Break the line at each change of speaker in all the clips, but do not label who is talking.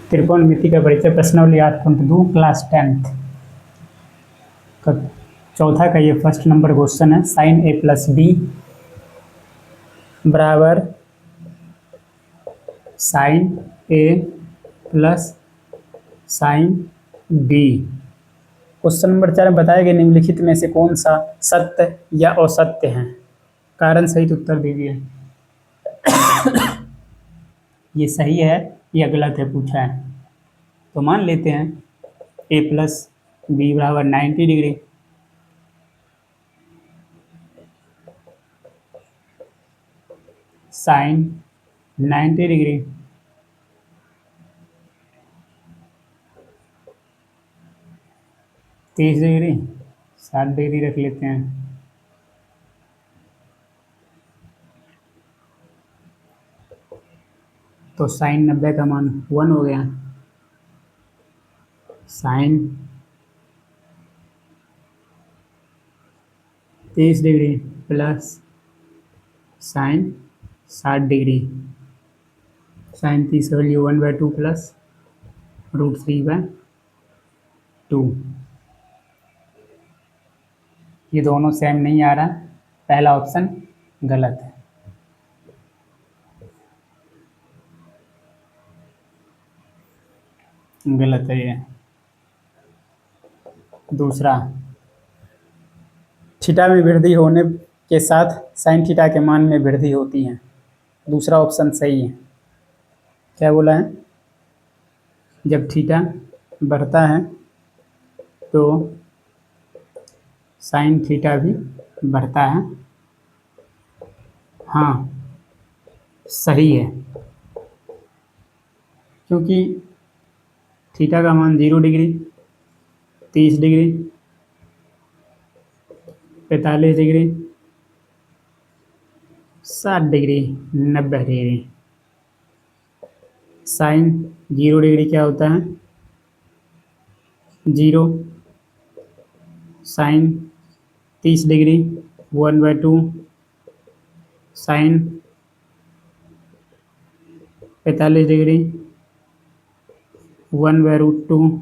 त्रिकोणमिति का परिचय प्रश्नावली 8.2 क्लास 10th का चौथा का ये फर्स्ट नंबर क्वेश्चन है। साइन ए प्लस बी बराबर sine A plus sine B. Question number 4 में बताया गया निम्नलिखित में से कौन सा सत्य या असत्य है, कारण सहित उत्तर दीजिए। ये सही है या गलत है पूछा है, तो मान लेते हैं ए प्लस बी बराबर 90 डिग्री। साइन 90 डिग्री तीस डिग्री 60 डिग्री रख लेते हैं। तो साइन 90 का मान 1 हो गया। Sine 30 degree plus sine 60 degree. Sine 30 का वैल्यू 1/2 प्लस √3/2। ये दोनों सेम नहीं आ रहा, पहला ऑप्शन गलत है। गलत है ये। दूसरा, थीटा में वृद्धि होने के साथ साइन थीटा के मान में वृद्धि होती है। दूसरा ऑप्शन सही है। क्या बोला है? जब थीटा बढ़ता है तो साइन थीटा भी बढ़ता है। हाँ, सही है, क्योंकि थीटा का मान 0 degree, 30 degree, 45 degree, 60 degree, 90 degree. Sine 0 degree क्या होता है? 0। Sine 30 degree 1/2। Sine 45 degree 1/√2।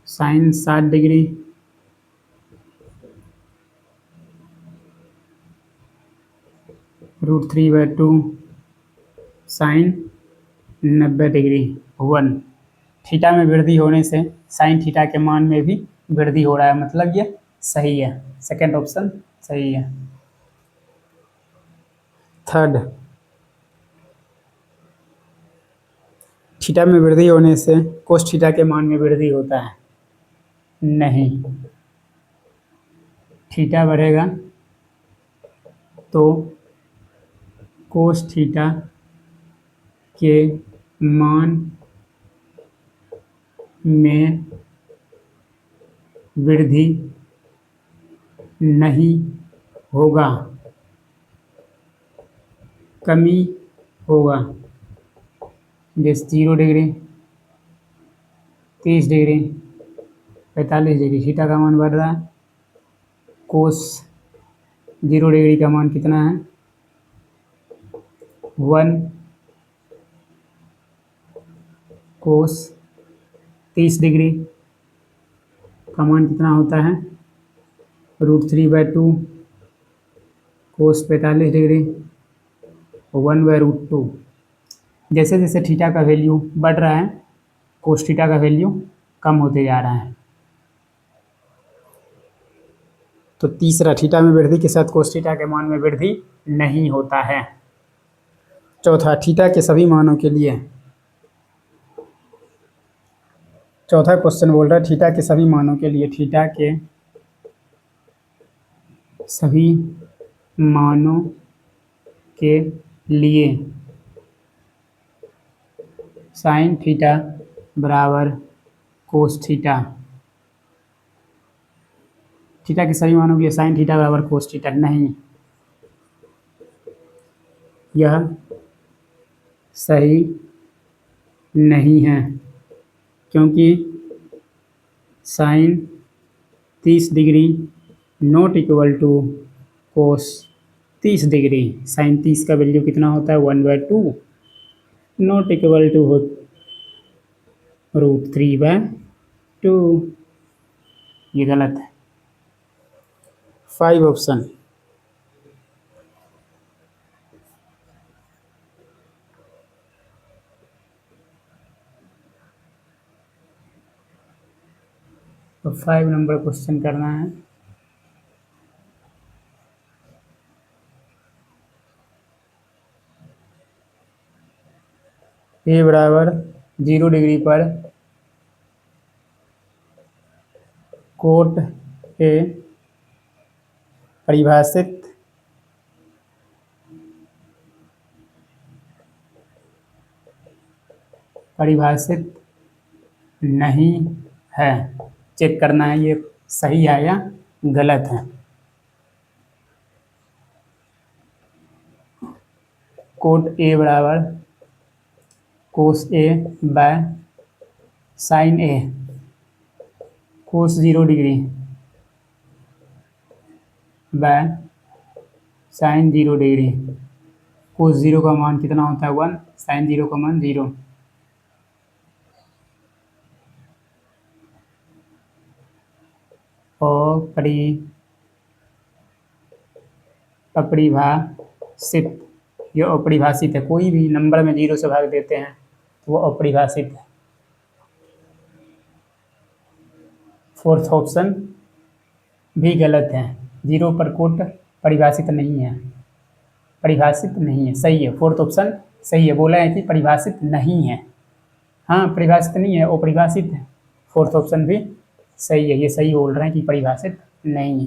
Sine 60 degree √3/2। Sine 90 degree 1। Theta में वृद्धि होने से साइन थीटा के मान में भी वृद्धि हो रहा है, मतलब ये सही है। सेकंड ऑप्शन सही है। थर्ड, थीटा में वृद्धि होने से कोस थीटा के मान में वृद्धि होता है। नहीं, थीटा बढ़ेगा तो कोस थीटा के मान में वृद्धि नहीं होगा, कमी होगा। जैसे 0 डिग्री, 30 डिग्री, 45 डिग्री थीटा का मान बढ़ रहा है। कोस 0 डिग्री का मान कितना है? 1। कोस 30 डिग्री का मान कितना होता है? √3/2। कोस 45 डिग्री 1/√2। जैसे जैसे थीटा का वैल्यू बढ़ रहा है, कोस थीटा का वैल्यू कम होते जा रहा है। तो तीसरा, थीटा में वृद्धि के साथ कोस थीटा के मान में वृद्धि नहीं होता है। चौथा, थीटा के सभी मानों के लिए, चौथा क्वेश्चन बोल रहा है थीटा के सभी मानों के लिए, थीटा के सभी मानों के लिए साइन थीटा बराबर कोस थीटा। थीटा के सभी मानों के लिए साइन थीटा बराबर कोस थीटा नहीं, यह सही नहीं है, क्योंकि sine 30 degree not equal to cos 30 degree. Sine 30 का वैल्यू कितना होता है? 1/2। Not equal to √3/2। ये गलत है। 5 ऑप्शन। तो 5 नंबर क्वेश्चन करना है। ए बराबर 0 डिग्री पर कोट ए परिभाषित नहीं है। चेक करना है ये सही है या गलत है। कोट ए बराबर cos A by sine A, cos 0 degree by sine 0 degree. Cos 0 का मान कितना होता है 1, साइन 0 का मान 0। अपरिभाषित, ये अपरिभाषित है। कोई भी नंबर में 0 से भाग देते हैं तो वो अपरिभाषित है। फोर्थ ऑप्शन भी गलत है। 0 पर कोट परिभाषित नहीं है, परिभाषित नहीं है। सही है, फोर्थ ऑप्शन सही है। बोला है कि परिभाषित नहीं है। हाँ, परिभाषित नहीं है, अपरिभाषित है। फोर्थ ऑप्शन भी सही है, ये सही बोल रहे हैं कि परिभाषित नहीं है।